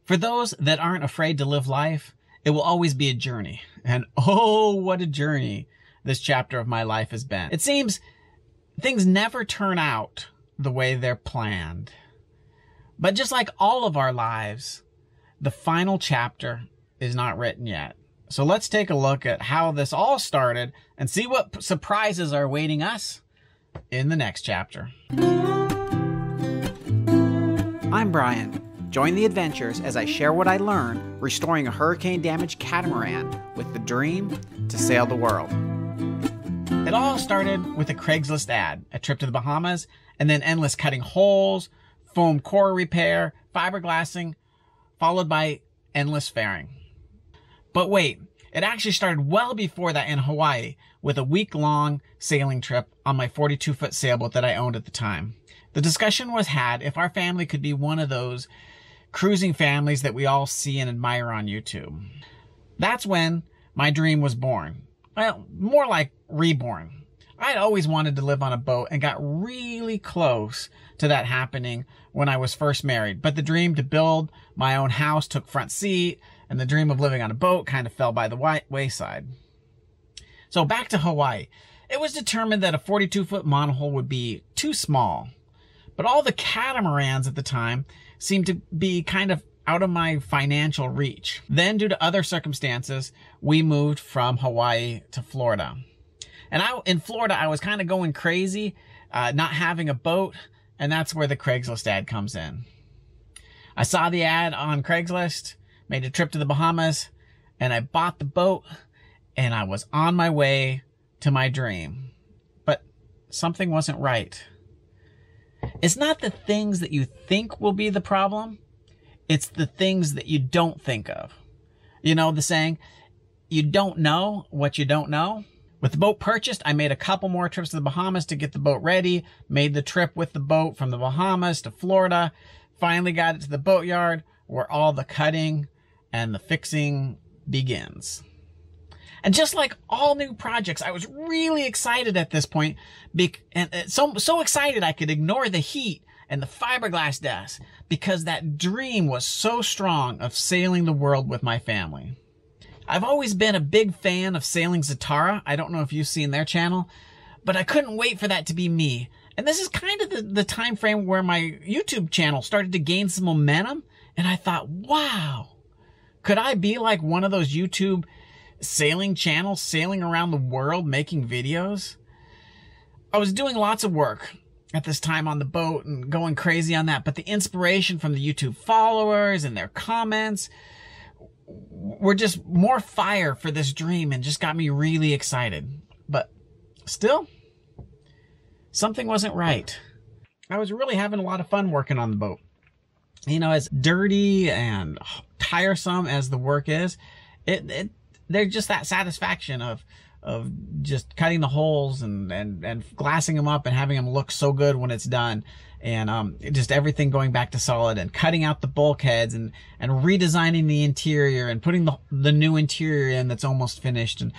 For those that aren't afraid to live life, it will always be a journey. And oh, what a journey this chapter of my life has been. It seems things never turn out the way they're planned. But just like all of our lives, the final chapter is not written yet. So let's take a look at how this all started and see what surprises are awaiting us in the next chapter. I'm Bryan. Join the adventures as I share what I learned restoring a hurricane-damaged catamaran with the dream to sail the world. It all started with a Craigslist ad, a trip to the Bahamas, and then endless cutting holes, foam core repair, fiberglassing, followed by endless faring. But wait, it actually started well before that in Hawaii with a week-long sailing trip on my 42-foot sailboat that I owned at the time. The discussion was had if our family could be one of those cruising families that we all see and admire on YouTube. That's when my dream was born. Well, more like reborn. I'd always wanted to live on a boat and got really close to that happening when I was first married. But the dream to build my own house took front seat, and the dream of living on a boat kind of fell by the wayside. So back to Hawaii. It was determined that a 42-foot monohull would be too small. But all the catamarans at the time seemed to be kind of out of my financial reach. Then, due to other circumstances, we moved from Hawaii to Florida. And in Florida, I was kind of going crazy, not having a boat, and that's where the Craigslist ad comes in. I saw the ad on Craigslist, made a trip to the Bahamas, and I bought the boat, and I was on my way to my dream. But something wasn't right. It's not the things that you think will be the problem. It's the things that you don't think of. You know the saying, you don't know what you don't know? With the boat purchased, I made a couple more trips to the Bahamas to get the boat ready, made the trip with the boat from the Bahamas to Florida, finally got it to the boatyard where all the cutting and the fixing begins. And just like all new projects, I was really excited at this point, and so excited I could ignore the heat and the fiberglass desk because that dream was so strong of sailing the world with my family. I've always been a big fan of Sailing Zatara. I don't know if you've seen their channel, but I couldn't wait for that to be me. And this is kind of the time frame where my YouTube channel started to gain some momentum, and I thought, wow, could I be like one of those YouTube sailing channels, sailing around the world, making videos? I was doing lots of work at this time on the boat and going crazy on that, but the inspiration from the YouTube followers and their comments were just more fire for this dream and just got me really excited. But still, something wasn't right. I was really having a lot of fun working on the boat. You know, as dirty and tiresome as the work is, there's just that satisfaction of just cutting the holes and glassing them up and having them look so good when it's done. And just everything going back to solid and cutting out the bulkheads and redesigning the interior and putting the new interior in that's almost finished. And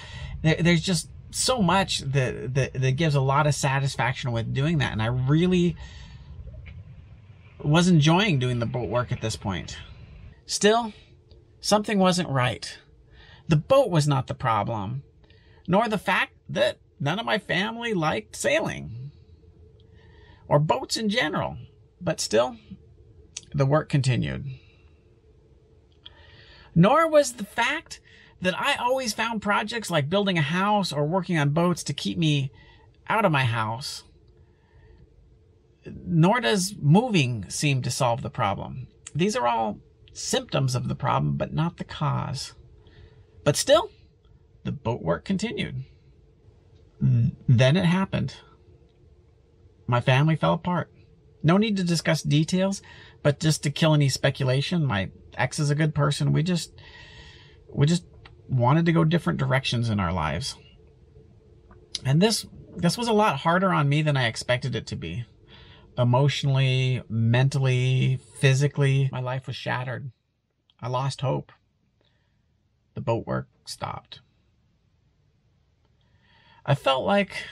there's just so much that gives a lot of satisfaction with doing that. And I really was enjoying doing the boat work at this point. Still, something wasn't right. The boat was not the problem, nor the fact that none of my family liked sailing or boats in general. But still, the work continued. Nor was the fact that I always found projects like building a house or working on boats to keep me out of my house. Nor does moving seem to solve the problem. These are all symptoms of the problem, but not the cause. But still, the boat work continued. Then it happened. My family fell apart. No need to discuss details, but just to kill any speculation, my ex is a good person. We just wanted to go different directions in our lives. And this was a lot harder on me than I expected it to be. Emotionally, mentally, physically, my life was shattered. I lost hope. The boat work stopped. I felt like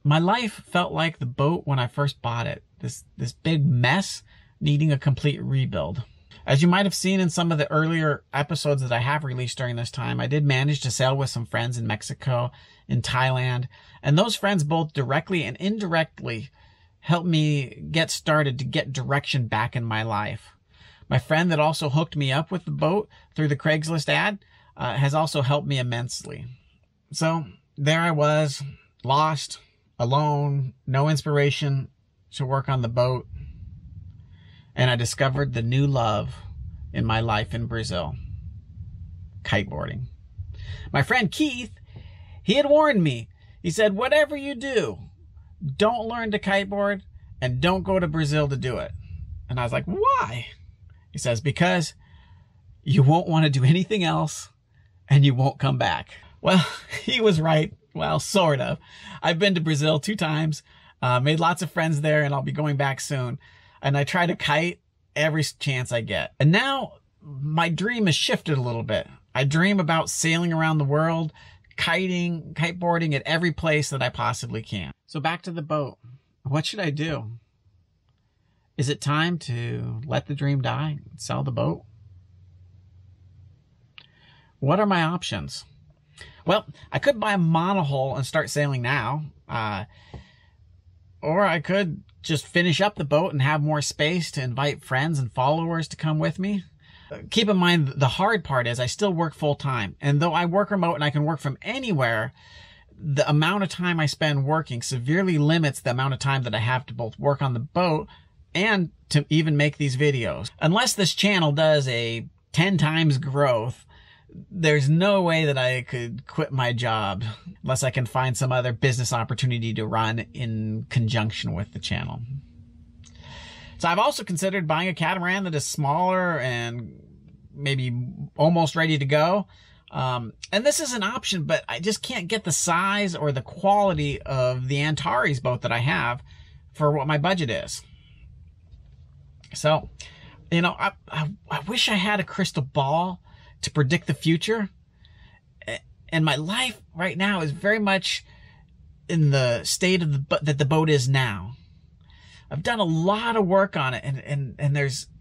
my life felt like the boat when I first bought it. This big mess needing a complete rebuild. As you might have seen in some of the earlier episodes that I have released during this time, I did manage to sail with some friends in Mexico, in Thailand, and those friends both directly and indirectly helped me get started to get direction back in my life. My friend that also hooked me up with the boat through the Craigslist ad has also helped me immensely. So there I was, lost, alone, no inspiration to work on the boat. And I discovered the new love in my life in Brazil, kiteboarding. My friend Keith, he had warned me. He said, whatever you do, don't learn to kiteboard and don't go to Brazil to do it. And I was like, why? He says, because you won't want to do anything else and you won't come back. Well, he was right. Well, sort of. I've been to Brazil 2 times, made lots of friends there, and I'll be going back soon. And I try to kite every chance I get. And now my dream has shifted a little bit. I dream about sailing around the world, kiteboarding at every place that I possibly can. So back to the boat. What should I do? Is it time to let the dream die and sell the boat? What are my options? Well, I could buy a monohull and start sailing now. Or I could just finish up the boat and have more space to invite friends and followers to come with me. Keep in mind, the hard part is I still work full time. And though I work remote and I can work from anywhere, the amount of time I spend working severely limits the amount of time that I have to both work on the boat and to even make these videos. Unless this channel does a 10 times growth, there's no way that I could quit my job unless I can find some other business opportunity to run in conjunction with the channel. So I've also considered buying a catamaran that is smaller and maybe almost ready to go. And this is an option, but I just can't get the size or the quality of the Antares boat that I have for what my budget is. So, you know, I wish I had a crystal ball to predict the future. And my life right now is very much in the state of that the boat is now. I've done a lot of work on it, and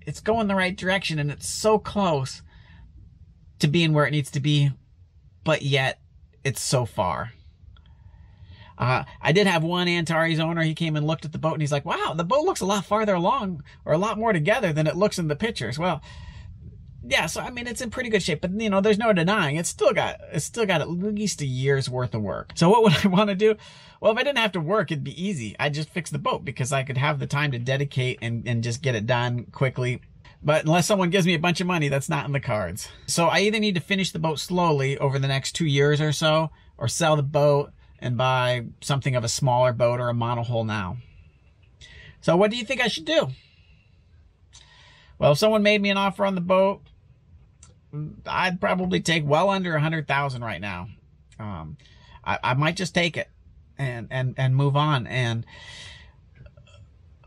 it's going the right direction, and it's so close to being where it needs to be, but yet it's so far. I did have one Antares owner. He came and looked at the boat and he's like, wow, the boat looks a lot farther along or a lot more together than it looks in the pictures. Well, yeah, so I mean, it's in pretty good shape, but you know, there's no denying it's still got at least a year's worth of work. So what would I want to do? Well, if I didn't have to work, it'd be easy. I'd just fix the boat because I could have the time to dedicate and just get it done quickly. But unless someone gives me a bunch of money, that's not in the cards. So I either need to finish the boat slowly over the next 2 years or so, or sell the boat and buy something of a smaller boat or a monohull now. So what do you think I should do? Well, if someone made me an offer on the boat, I'd probably take well under 100,000 right now. I might just take it and move on. And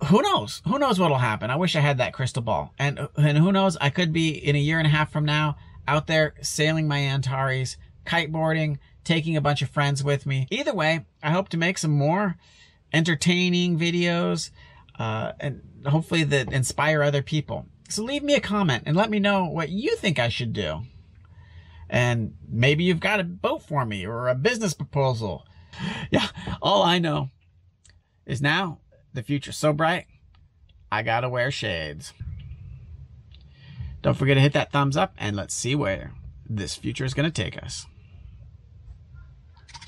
who knows? Who knows what'll happen? I wish I had that crystal ball. And who knows? I could be in a year and a half from now out there sailing my Antares, kiteboarding, taking a bunch of friends with me. Either way, I hope to make some more entertaining videos and hopefully that inspire other people. So leave me a comment and let me know what you think I should do. And maybe you've got a boat for me or a business proposal. Yeah, all I know is now the future's so bright, I gotta wear shades. Don't forget to hit that thumbs up and let's see where this future is gonna take us.